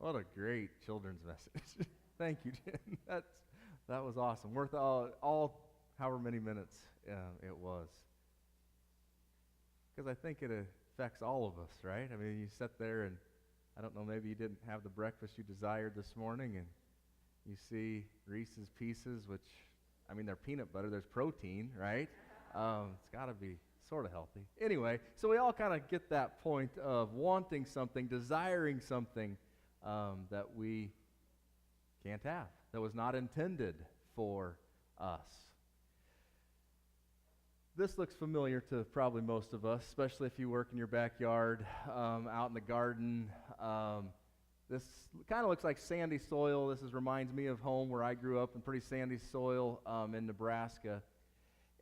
What a great children's message. Thank you, Jen. That was awesome. Worth all however many minutes it was. Because I think it affects all of us, right? I mean, you sit there and, I don't know, maybe you didn't have the breakfast you desired this morning, and you see Reese's Pieces, which, I mean, they're peanut butter. There's protein, right? It's got to be sort of healthy. Anyway, so we all kind of get that point of wanting something, desiring something that we can't have, that was not intended for us. This looks familiar to probably most of us, especially if you work in your backyard, out in the garden. This kind of looks like sandy soil. This reminds me of home where I grew up in pretty sandy soil in Nebraska.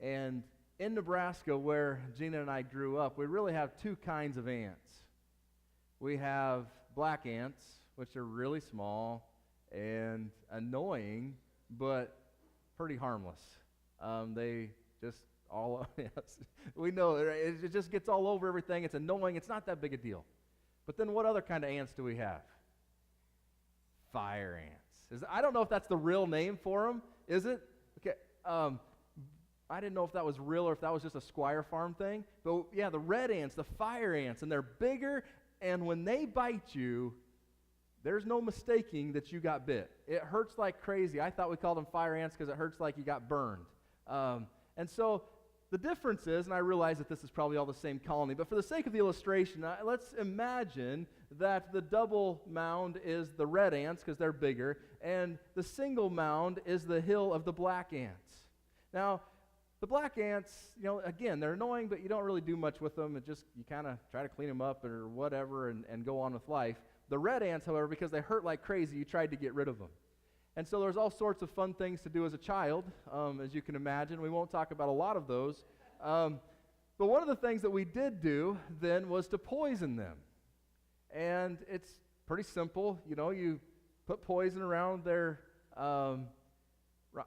And in Nebraska, where Gina and I grew up, we really have two kinds of ants. We have black ants, which are really small and annoying, but pretty harmless. They just all, yes, we know it just gets all over everything. It's annoying. It's not that big a deal. But then what other kind of ants do we have? Fire ants. I don't know if that's the real name for them. Is it? Okay. I didn't know if that was real or if that was just a Squire Farm thing. But yeah, the red ants, the fire ants, and they're bigger, and when they bite you, there's no mistaking that you got bit. It hurts like crazy. I thought we called them fire ants because it hurts like you got burned. And so the difference is, and I realize that this is probably all the same colony, but for the sake of the illustration, let's imagine that the double mound is the red ants because they're bigger, and the single mound is the hill of the black ants. Now, the black ants, again, they're annoying, but you don't really do much with them. You kind of try to clean them up or whatever and go on with life. The red ants, however, because they hurt like crazy, you tried to get rid of them. And so there's all sorts of fun things to do as a child, as you can imagine. We won't talk about a lot of those. But one of the things that we did do then was to poison them. And it's pretty simple. You put poison around their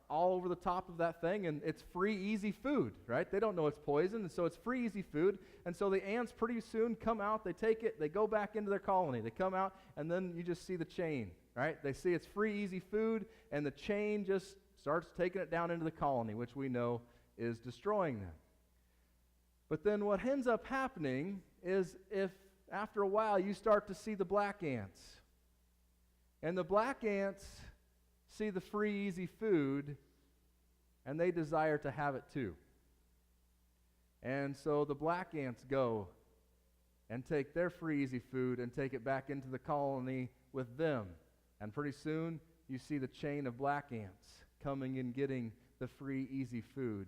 all over the top of that thing, and it's free, easy food, right? They don't know it's poison, and so it's free, easy food. And so the ants pretty soon come out, they take it, they go back into their colony. They come out, and then you just see the chain, right? They see it's free, easy food, and the chain just starts taking it down into the colony, which we know is destroying them. But then what ends up happening is if after a while you start to see the black ants, and the black ants see the free, easy food, and they desire to have it too. And so the black ants go and take their free, easy food and take it back into the colony with them. And pretty soon, you see the chain of black ants coming and getting the free, easy food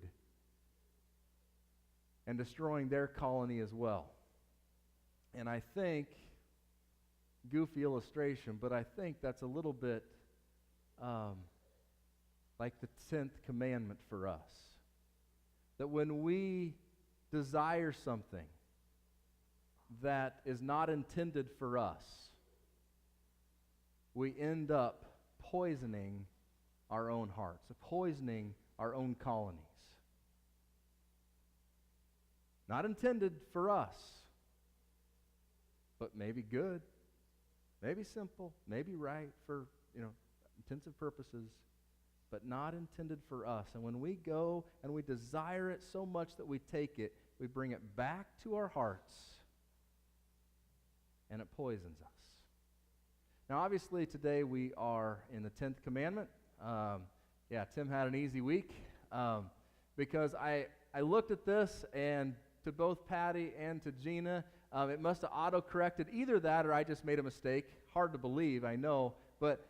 and destroying their colony as well. And I think, goofy illustration, but I think that's a little bit like the 10th commandment for us. That when we desire something that is not intended for us, we end up poisoning our own hearts, poisoning our own colonies. Not intended for us, but maybe good, maybe simple, maybe right for, intensive purposes, but not intended for us. And when we go and we desire it so much that we take it, we bring it back to our hearts, and it poisons us. Now, obviously, today we are in the 10th commandment. Tim had an easy week because I looked at this, and to both Patty and to Gina, it must have auto-corrected either that or I just made a mistake. Hard to believe, I know, but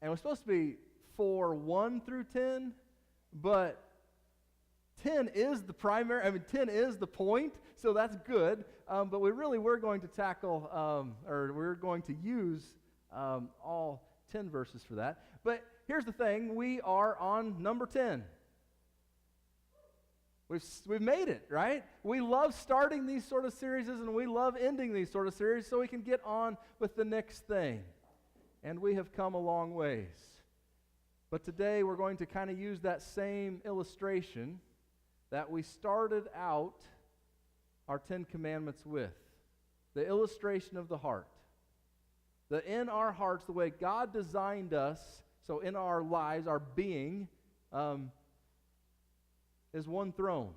and it was supposed to be 1 through 10, but 10 is the primary, 10 is the point, so that's good. But we're going to tackle, or we're going to use all 10 verses for that. But here's the thing, we are on number 10. We've made it, right? We love starting these sort of series, and we love ending these sort of series so we can get on with the next thing. And we have come a long ways. But today we're going to kind of use that same illustration that we started out our 10 Commandments with. The illustration of the heart. That in our hearts, the way God designed us, so in our lives, our being, is one throne.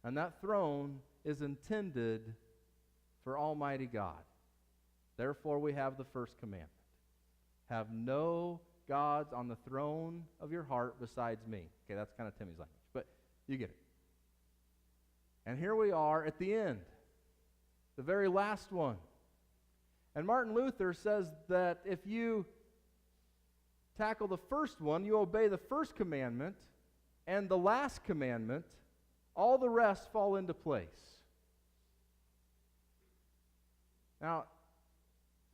And that throne is intended for Almighty God. Therefore, we have the first commandment. Have no gods on the throne of your heart besides me. Okay, that's kind of Timmy's language, but you get it. And here we are at the end, the very last one. And Martin Luther says that if you tackle the first one, you obey the first commandment and the last commandment, all the rest fall into place. Now,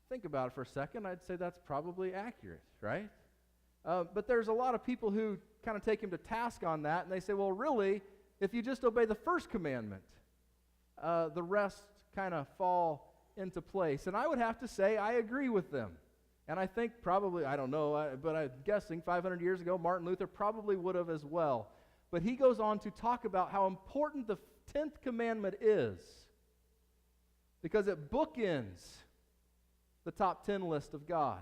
think about it for a second. I'd say that's probably accurate, right? But there's a lot of people who kind of take him to task on that, and they say, well, really, if you just obey the first commandment, the rest kind of fall into place. And I would have to say I agree with them. And I think probably, I don't know, but I'm guessing 500 years ago, Martin Luther probably would have as well. But he goes on to talk about how important the 10th commandment is, because it bookends the top 10 list of God.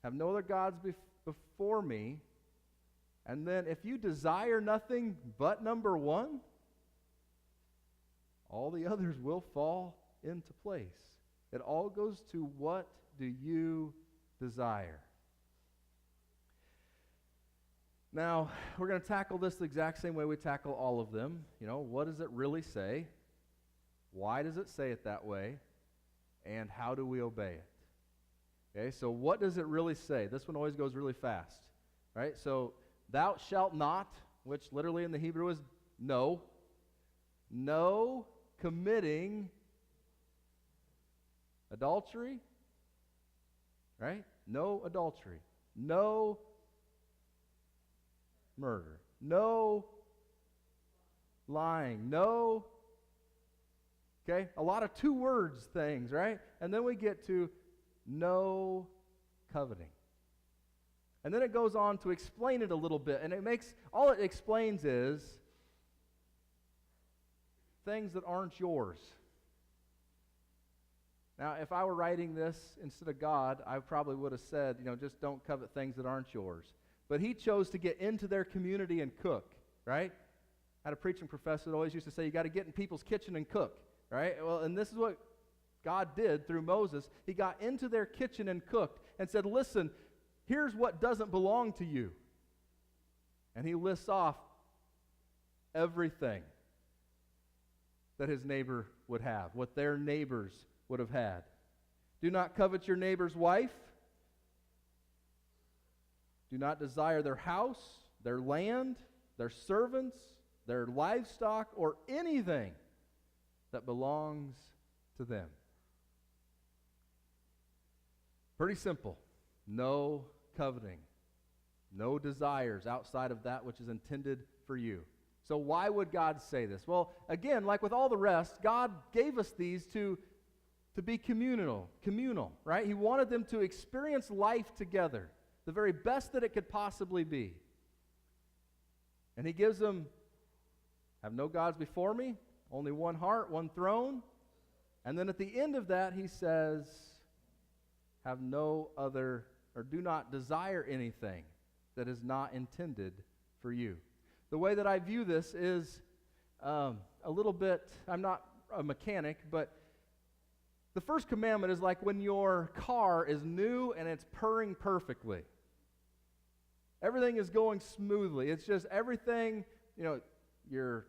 Have no other gods before me. And then if you desire nothing but number one, all the others will fall into place. It all goes to what do you desire? Now, we're going to tackle this the exact same way we tackle all of them. You know, what does it really say? Why does it say it that way? And how do we obey it? Okay, so what does it really say? This one always goes really fast, right? So, thou shalt not, which literally in the Hebrew is no. No committing adultery, right? No adultery. No murder. No lying. No, okay? A lot of two words things, right? And then we get to no coveting. And then it goes on to explain it a little bit. And all it explains is things that aren't yours. Now, if I were writing this instead of God, I probably would have said, just don't covet things that aren't yours. But he chose to get into their community and cook, right? I had a preaching professor that always used to say, you got to get in people's kitchen and cook, right? Well, and this is what God did through Moses. He got into their kitchen and cooked and said, listen, here's what doesn't belong to you. And he lists off everything that his neighbor would have, what their neighbors would have had. Do not covet your neighbor's wife. Do not desire their house, their land, their servants, their livestock, or anything that belongs to them. Pretty simple. No coveting. No desires outside of that which is intended for you. So why would God say this? Well, again, like with all the rest, God gave us these to be communal, right? He wanted them to experience life together, the very best that it could possibly be. And he gives them, have no gods before me, only one heart, one throne. And then at the end of that, he says, have no other, or do not desire anything that is not intended for you. The way that I view this is a little bit, I'm not a mechanic, but the first commandment is like when your car is new and it's purring perfectly. Everything is going smoothly. It's just everything, your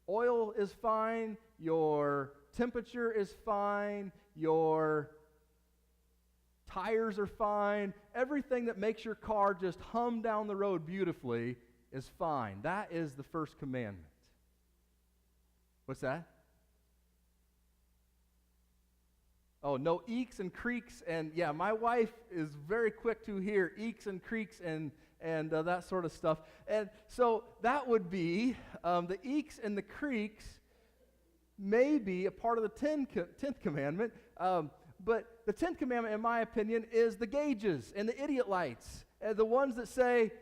oil is fine, your temperature is fine, your tires are fine. Everything that makes your car just hum down the road beautifully is fine. That is the first commandment. What's that? Oh, no eeks and creaks, and yeah, my wife is very quick to hear eeks and creaks and that sort of stuff. And so that would be the eeks and the creaks may be a part of the 10th commandment, but the 10th commandment, in my opinion, is the gauges and the idiot lights, the ones that say,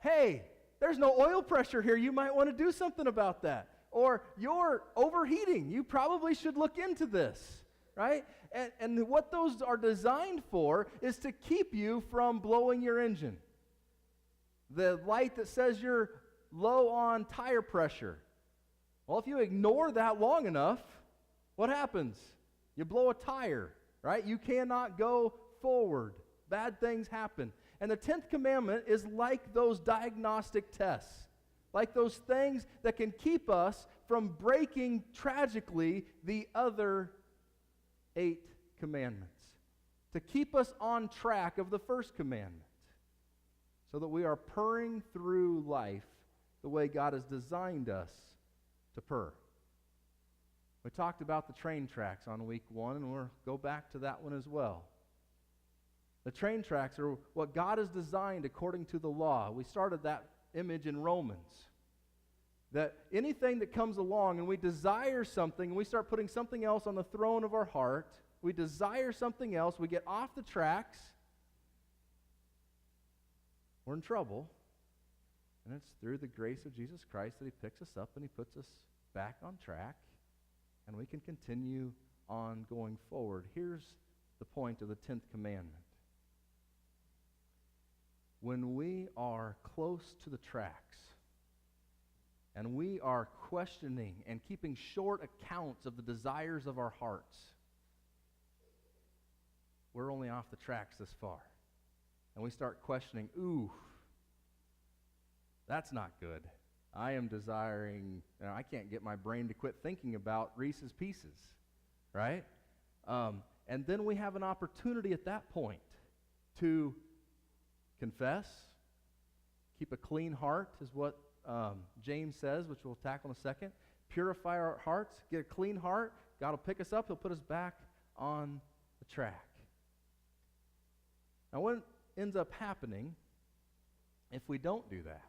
hey, there's no oil pressure here. You might want to do something about that. Or you're overheating. You probably should look into this. right? And what those are designed for is to keep you from blowing your engine. The light that says you're low on tire pressure. Well, if you ignore that long enough, what happens? You blow a tire, right? You cannot go forward. Bad things happen. And the 10th commandment is like those diagnostic tests, like those things that can keep us from breaking tragically the other 8 commandments, to keep us on track of the first commandment, so that we are purring through life the way God has designed us to purr. We talked about the train tracks on week 1, and we'll go back to that one as well. The train tracks are what God has designed according to the law. We started that image in Romans. That anything that comes along and we desire something, and we start putting something else on the throne of our heart, we desire something else, we get off the tracks, we're in trouble. And it's through the grace of Jesus Christ that He picks us up and He puts us back on track, and we can continue on going forward. Here's the point of the 10th commandment. When we are close to the tracks, and we are questioning and keeping short accounts of the desires of our hearts, we're only off the tracks this far. And we start questioning, ooh, that's not good. I am desiring, I can't get my brain to quit thinking about Reese's Pieces, right? And then we have an opportunity at that point to confess, keep a clean heart is what James says, which we'll tackle in a second. Purify our hearts, get a clean heart. God will pick us up. He'll put us back on the track. Now, what ends up happening if we don't do that?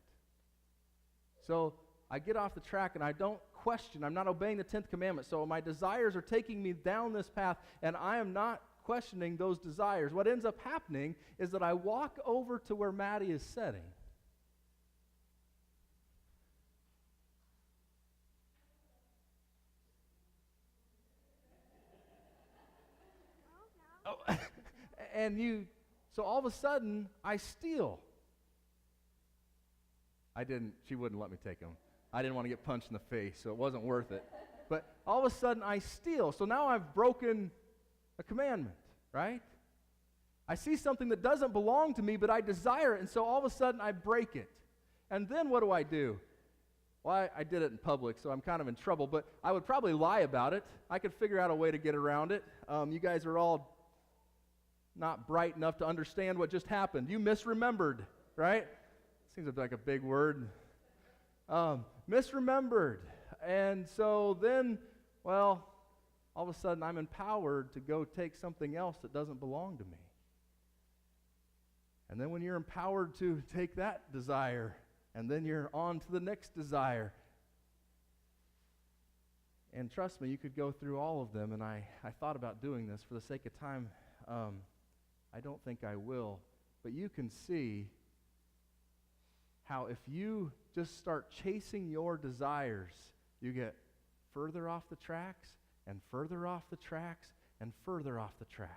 So I get off the track and I don't question. I'm not obeying the 10th commandment. So my desires are taking me down this path, and I am not questioning those desires. What ends up happening is that I walk over to where Maddie is sitting. Oh, so all of a sudden, I steal. She wouldn't let me take them. I didn't want to get punched in the face, so it wasn't worth it. But all of a sudden, I steal. So now I've broken a commandment, right? I see something that doesn't belong to me, but I desire it, and so all of a sudden, I break it. And then what do? Well, I did it in public, so I'm kind of in trouble, but I would probably lie about it. I could figure out a way to get around it. You guys are all not bright enough to understand what just happened. You misremembered, right? Seems like a big word. Misremembered. And so then, well, all of a sudden I'm empowered to go take something else that doesn't belong to me. And then when you're empowered to take that desire, and then you're on to the next desire. And trust me, you could go through all of them, and I thought about doing this. For the sake of time, I don't think I will. But you can see how if you just start chasing your desires, you get further off the tracks, and further off the tracks, and further off the tracks.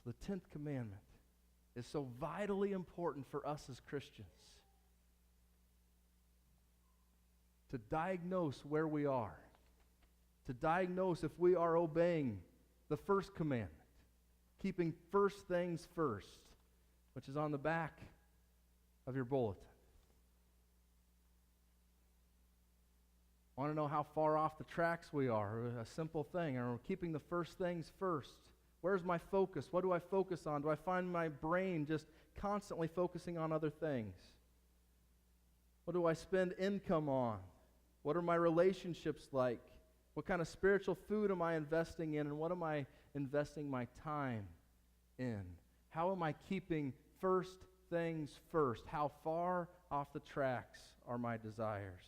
So the 10th commandment is so vitally important for us as Christians to diagnose where we are, to diagnose if we are obeying the first commandment, keeping first things first, which is on the back of your bulletin. Want to know how far off the tracks we are? A simple thing. Are we keeping the first things first? Where's my focus? What do I focus on? Do I find my brain just constantly focusing on other things? What do I spend income on? What are my relationships like? What kind of spiritual food am I investing in? And what am I investing my time in? How am I keeping first things first? How far off the tracks are my desires?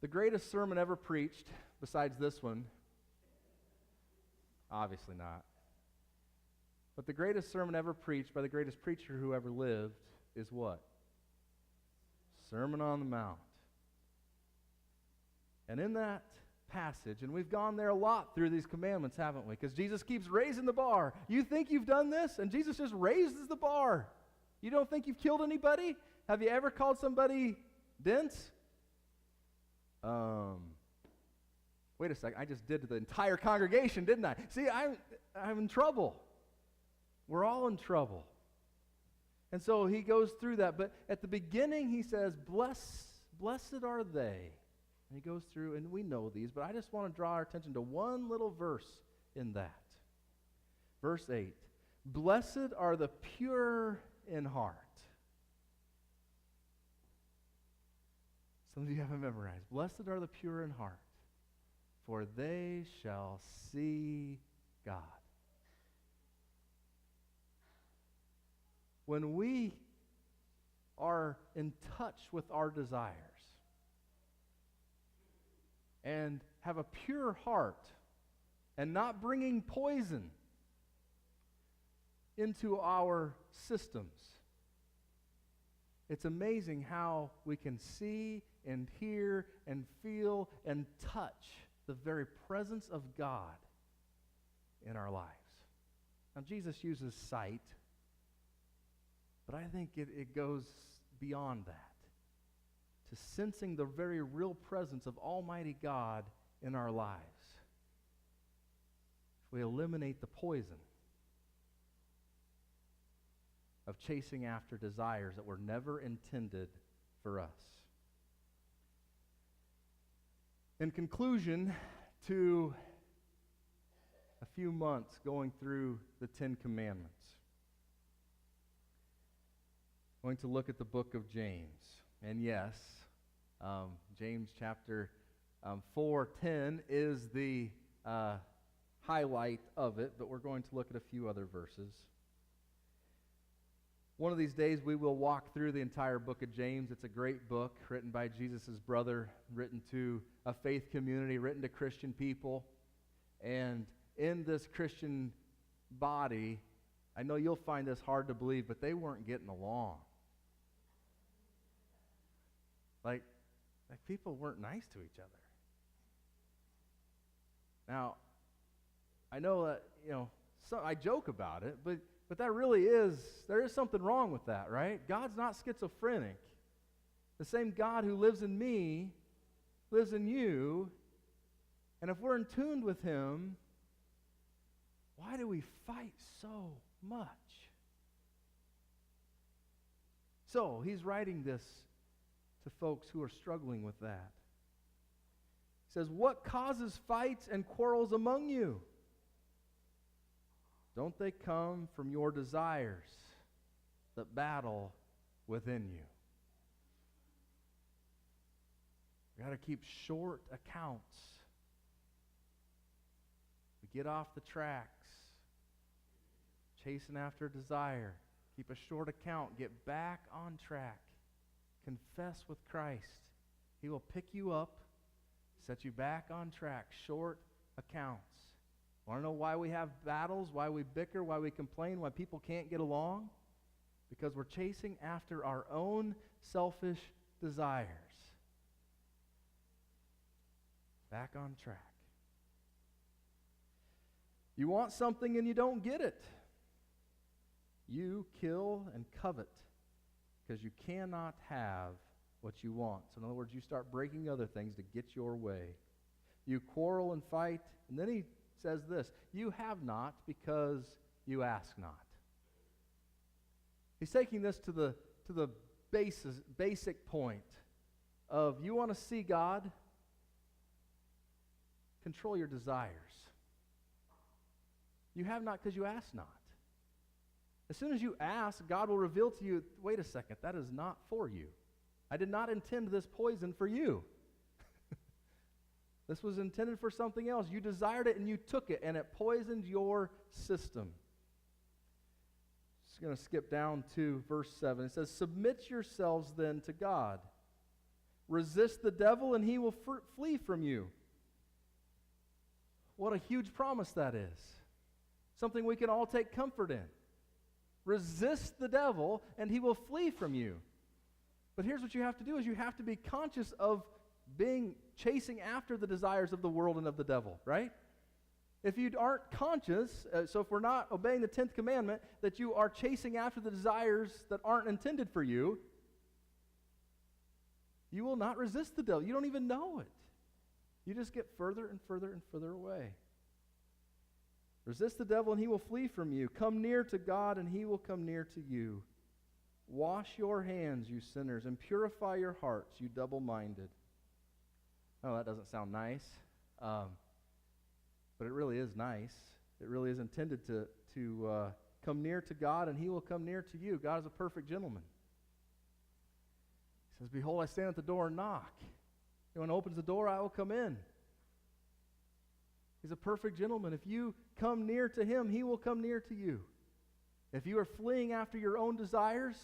The greatest sermon ever preached, besides this one, obviously not, but the greatest sermon ever preached by the greatest preacher who ever lived is what? Sermon on the Mount. And in that passage, and we've gone there a lot through these commandments, haven't we? Because Jesus keeps raising the bar. You think you've done this, and Jesus just raises the bar. You don't think you've killed anybody? Have you ever called somebody dense? Wait a second, I just did to the entire congregation, didn't I? See, I'm in trouble. We're all in trouble. And so he goes through that, but at the beginning he says, blessed are they. And he goes through, and we know these, but I just want to draw our attention to one little verse in that. Verse 8, blessed are the pure in heart. Some of you haven't memorized. Blessed are the pure in heart, for they shall see God. When we are in touch with our desires and have a pure heart and not bringing poison into our systems, it's amazing how we can see and hear and feel and touch the very presence of God in our lives. Now, Jesus uses sight, but I think it goes beyond that, to sensing the very real presence of Almighty God in our lives. If we eliminate the poison of chasing after desires that were never intended for us. In conclusion to a few months going through the Ten Commandments, I'm going to look at the book of James. And yes, James chapter 4:10 is the highlight of it, but we're going to look at a few other verses. One of these days we will walk through the entire book of James. It's a great book written by Jesus' brother, written to a faith community, written to Christian people. And in this Christian body, I know you'll find this hard to believe, but they weren't getting along. Like people weren't nice to each other. Now, I know that, I joke about it, but that really is, there is something wrong with that, right? God's not schizophrenic. The same God who lives in me lives in you, and if we're in tune with Him, why do we fight so much? So, he's writing this to folks who are struggling with that. He says, what causes fights and quarrels among you? Don't they come from your desires that battle within you? We've got to keep short accounts. We get off the tracks, chasing after desire. Keep a short account. Get back on track. Confess with Christ. He will pick you up, set you back on track. Short accounts. Want to know why we have battles, why we bicker, why we complain, why people can't get along? Because we're chasing after our own selfish desires. Back on track. You want something and you don't get it. You kill and covet because you cannot have what you want. So in other words, you start breaking other things to get your way. You quarrel and fight, and then he says this, you have not because you ask not. He's taking this to the basic point of you want to see God, control your desires. You have not because you ask not. As soon as you ask, God will reveal to you, wait a second, that is not for you. I did not intend this poison for you. This was intended for something else. You desired it and you took it, and it poisoned your system. Just going to skip down to verse 7. It says, submit yourselves then to God. Resist the devil and he will flee from you. What a huge promise that is. Something we can all take comfort in. Resist the devil and he will flee from you. But here's what you have to do is you have to be conscious of chasing after the desires of the world and of the devil, right? If you aren't conscious, so if we're not obeying the 10th commandment, that you are chasing after the desires that aren't intended for you, you will not resist the devil. You don't even know it. You just get further and further and further away. Resist the devil and he will flee from you. Come near to God and he will come near to you. Wash your hands, you sinners, and purify your hearts, you double-minded. Oh, that doesn't sound nice. But it really is nice. It really is intended to come near to God, and he will come near to you. God is a perfect gentleman. He says, behold, I stand at the door and knock. When he opens the door, I will come in. He's a perfect gentleman. If you come near to him, he will come near to you. If you are fleeing after your own desires,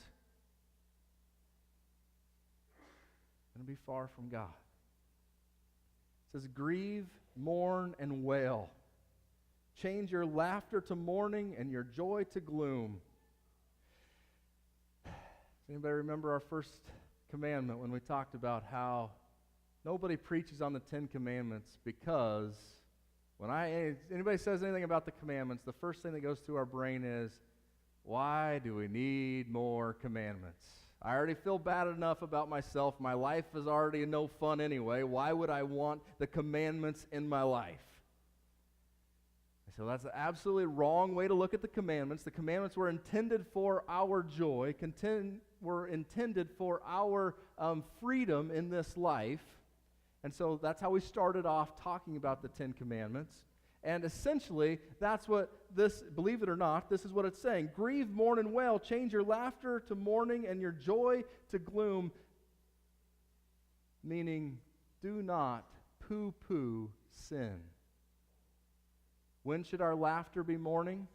you're going to be far from God. It says, grieve, mourn, and wail. Change your laughter to mourning and your joy to gloom. Does anybody remember our first commandment when we talked about how nobody preaches on the 10 commandments because when anybody says anything about the commandments, the first thing that goes through our brain is, why do we need more commandments? I already feel bad enough about myself. My life is already no fun anyway. Why would I want the commandments in my life? So that's an absolutely wrong way to look at the commandments. The commandments were intended for our joy, were intended for our freedom in this life. And so that's how we started off talking about the 10 commandments. And essentially, that's what this, believe it or not, this is what it's saying. Grieve, mourn, and wail. Change your laughter to mourning and your joy to gloom. Meaning, do not poo-poo sin. When should our laughter be mourning?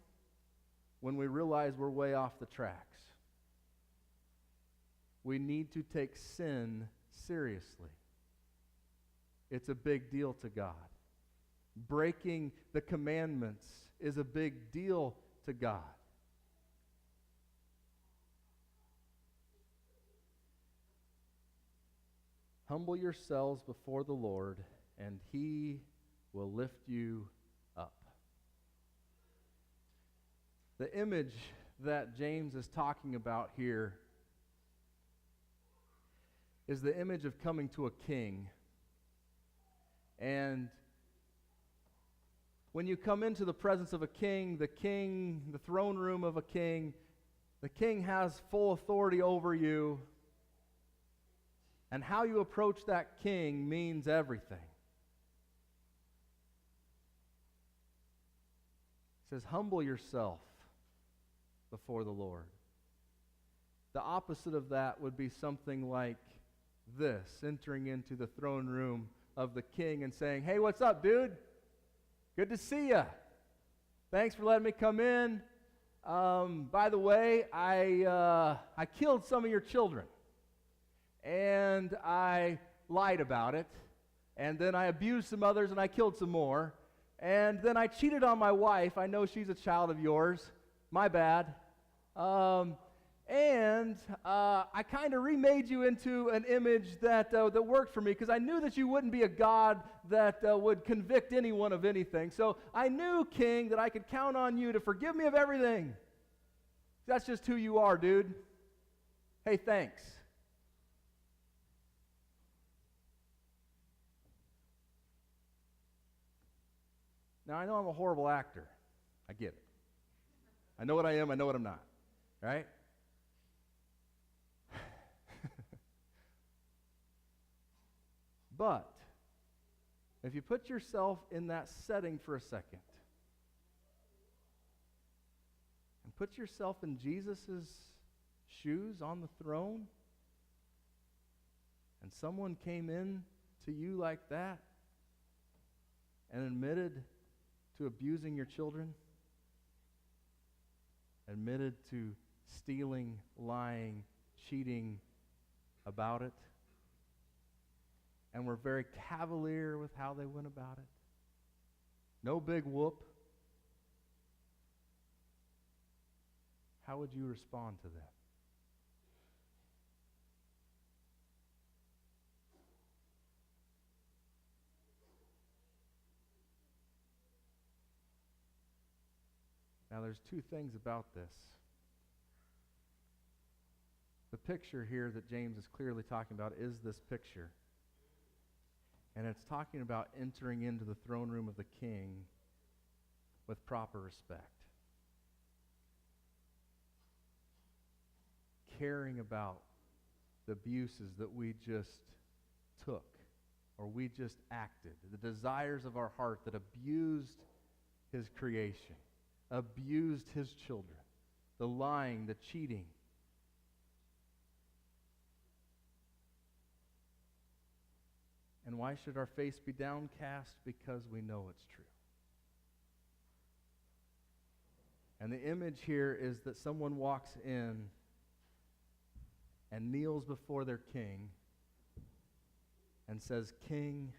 When we realize we're way off the tracks. We need to take sin seriously. It's a big deal to God. Breaking the commandments is a big deal to God. Humble yourselves before the Lord, and he will lift you up. The image that James is talking about here is the image of coming to a king. And when you come into the presence of a king, the throne room of a king, the king has full authority over you. And how you approach that king means everything. It says, humble yourself before the Lord. The opposite of that would be something like this, entering into the throne room of the king and saying, hey, what's up, dude? Good to see you. Thanks for letting me come in. By the way, I killed some of your children. And I lied about it. And then I abused some others and I killed some more. And then I cheated on my wife. I know she's a child of yours. My bad. And I kind of remade you into an image that worked for me because I knew that you wouldn't be a God that would convict anyone of anything. So I knew, King, that I could count on you to forgive me of everything. That's just who you are, dude. Hey, thanks. Now, I know I'm a horrible actor. I get it. I know what I am. I know what I'm not. Right? But if you put yourself in that setting for a second and put yourself in Jesus' shoes on the throne and someone came in to you like that and admitted to abusing your children, admitted to stealing, lying, cheating about it, and were very cavalier with how they went about it. No big whoop. How would you respond to that? Now, there's two things about this. The picture here that James is clearly talking about is this picture. And it's talking about entering into the throne room of the king with proper respect. Caring about the abuses that we just took or we just acted, the desires of our heart that abused his creation, abused his children, the lying, the cheating. And why should our face be downcast? Because we know it's true. And the image here is that someone walks in and kneels before their king and says, "King,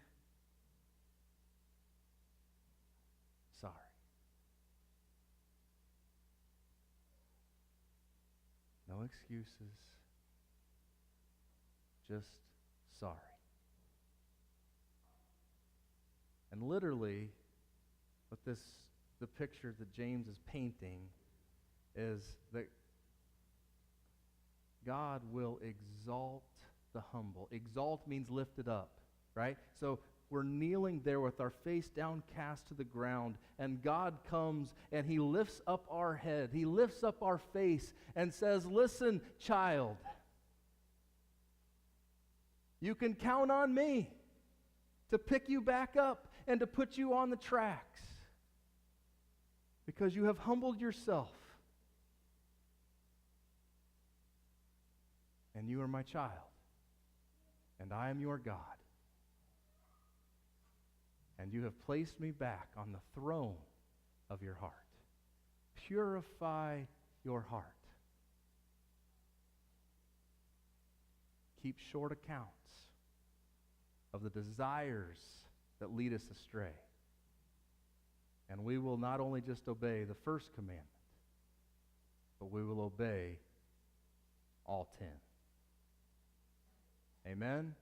sorry." No excuses. Just sorry. And literally, what the picture that James is painting is that God will exalt the humble. Exalt means lifted up, right? So we're kneeling there with our face downcast to the ground, and God comes and he lifts up our head. He lifts up our face and says, "Listen, child, you can count on me to pick you back up and to put you on the tracks because you have humbled yourself. And you are my child, and I am your God. And you have placed me back on the throne of your heart. Purify your heart. Keep short accounts of the desires that lead us astray. And we will not only just obey the first commandment, but we will obey all 10. Amen?